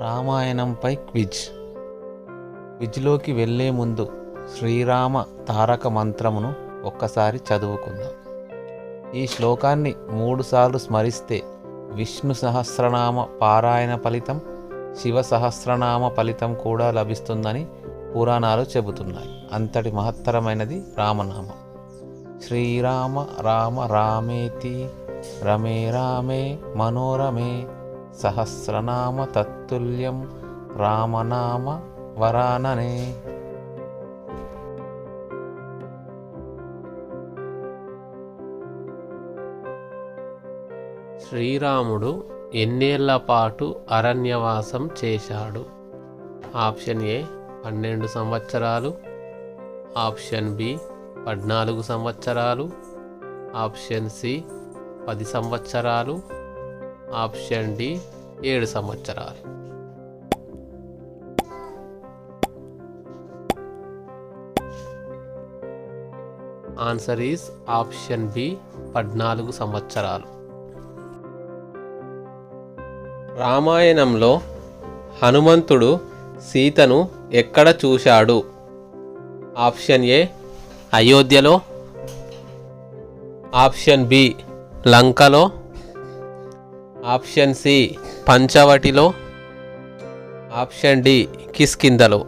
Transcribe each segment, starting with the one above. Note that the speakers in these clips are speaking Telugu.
రామాయణంపై క్విజ్లోకి వెళ్ళే ముందు శ్రీరామ తారక మంత్రమును ఒక్కసారి చదువుకుందాం. ఈ శ్లోకాన్ని 3 సార్లు స్మరిస్తే విష్ణు సహస్రనామ పారాయణ ఫలితం, శివ సహస్రనామ ఫలితం కూడా లభిస్తుందని పురాణాలు చెబుతున్నాయి. అంతటి మహత్తరమైనది రామనామం. శ్రీరామ రామ రామేతి రమే రామే మనోరమే సహస్రనామ తత్తుల్యం రామనామ వరాననే. శ్రీరాముడు ఎన్నేళ్ల పాటు అరణ్యవాసం చేశాడు? ఆప్షన్ ఏ 12 సంవత్సరాలు, ఆప్షన్ బి 14 సంవత్సరాలు, ఆప్షన్ సి 10 సంవత్సరాలు, ఆప్షన్ డి 7 సంవత్సరాలు. ఆన్సర్ ఈస్ ఆప్షన్ బి 14 సంవత్సరాలు. రామాయణంలో హనుమంతుడు సీతను ఎక్కడ చూశాడు? ఆప్షన్ ఏ అయోధ్యలో, ఆప్షన్ బి లంకలో, ఆప్షన్ సి పంచవటిలో, ఆప్షన్ డి కిష్కింధలో.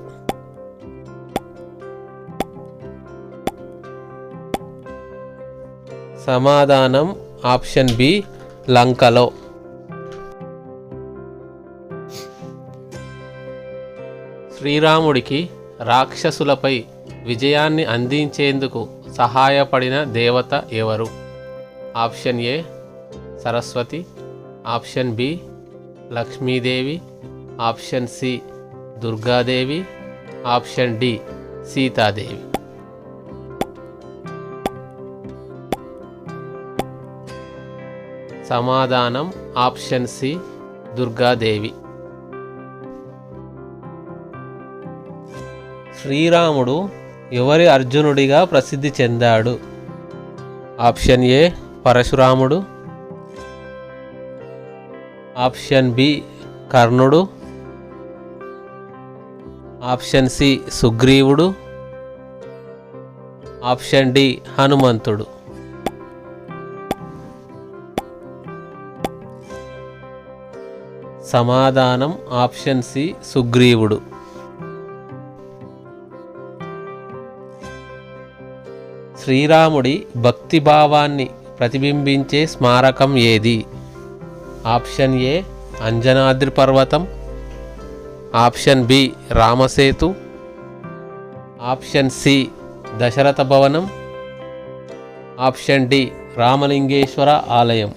సమాధానం ఆప్షన్ బి లంకలో. శ్రీరాముడికి రాక్షసులపై విజయాన్ని అందించేందుకు సహాయపడిన దేవత ఎవరు? Option A Saraswati, option B Lakshmidevi, option C Durgadevi, option D Sitadevi. సమాధానం ఆప్షన్ సి దుర్గాదేవి. శ్రీరాముడు ఎవరి అర్జునుడిగా ప్రసిద్ధి చెందాడు? ఆప్షన్ ఏ పరశురాముడు, ఆప్షన్ బి కర్ణుడు, ఆప్షన్ సి సుగ్రీవుడు, ఆప్షన్ డి హనుమంతుడు. సమాధానం ఆప్షన్ సి సుగ్రీవుడు. శ్రీరాముడి భక్తిభావాన్ని ప్రతిబింబించే స్మారకం ఏది? ఆప్షన్ ఏ అంజనాద్రి పర్వతం, option B Ramasetu, option C Dasharatha భవనం, ఆప్షన్ డి రామలింగేశ్వర ఆలయం.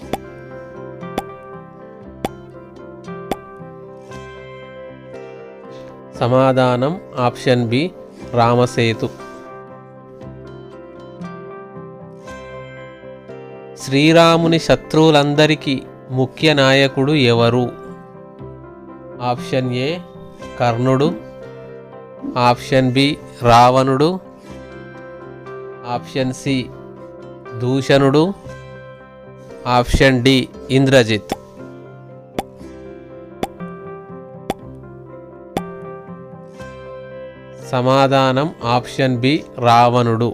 సమాధానం ఆప్షన్ బి రామసేతు. శ్రీరాముని శత్రువులందరికీ ముఖ్య నాయకుడు ఎవరు? ఆప్షన్ ఏ కర్ణుడు, ఆప్షన్ బి రావణుడు, ఆప్షన్ సి దూషణుడు, ఆప్షన్ డి ఇంద్రజిత్. సమాధానం ఆప్షన్ బి రావణుడు.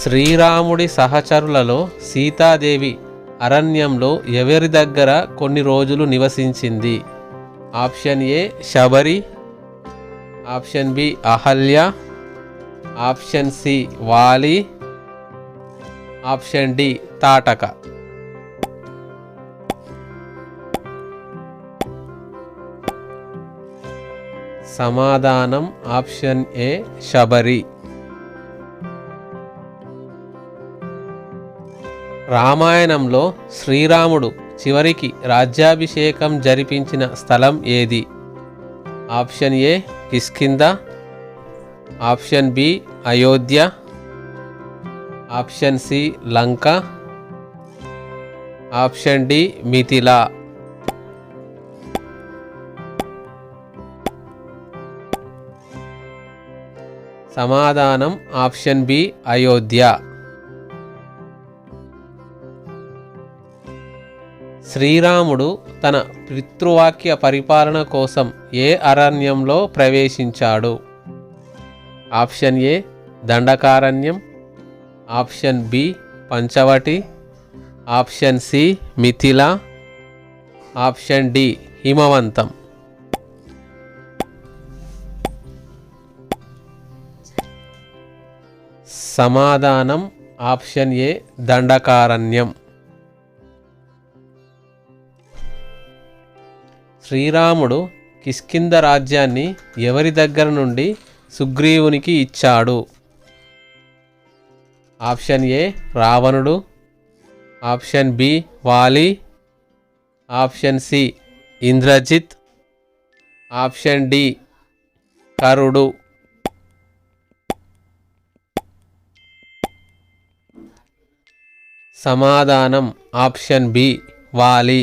శ్రీరాముడి సహచరులలో సీతాదేవి అరణ్యంలో ఎవరి దగ్గర కొన్ని రోజులు నివసించింది? Option A Shabari, option B Ahalya, option C Vali, option D Tataka. సమాధానం ఆప్షన్ ఏ శబరి. రామాయణంలో శ్రీరాముడు చివరికి రాజ్యాభిషేకం జరిపించిన స్థలం ఏది? Option A Kishkindha, option B Ayodhya, option C Lanka, option D Mithila. సమాధానం ఆప్షన్ బి అయోధ్య. శ్రీరాముడు తన పితృవాక్య పరిపాలన కోసం ఏ అరణ్యంలో ప్రవేశించాడు? Option A Dandakaranya, option B Panchavati, option C Mithila, option D Himavantam. సమాధానం ఆప్షన్ ఏ దండకారణ్యం. శ్రీరాముడు కిష్కింధ రాజ్యాన్ని ఎవరి దగ్గర నుండి సుగ్రీవునికి ఇచ్చాడు? ఆప్షన్ ఏ రావణుడు, option B Vali, option C Indrajit, option D కరుడు. సమాధానం ఆప్షన్ బి వాలి.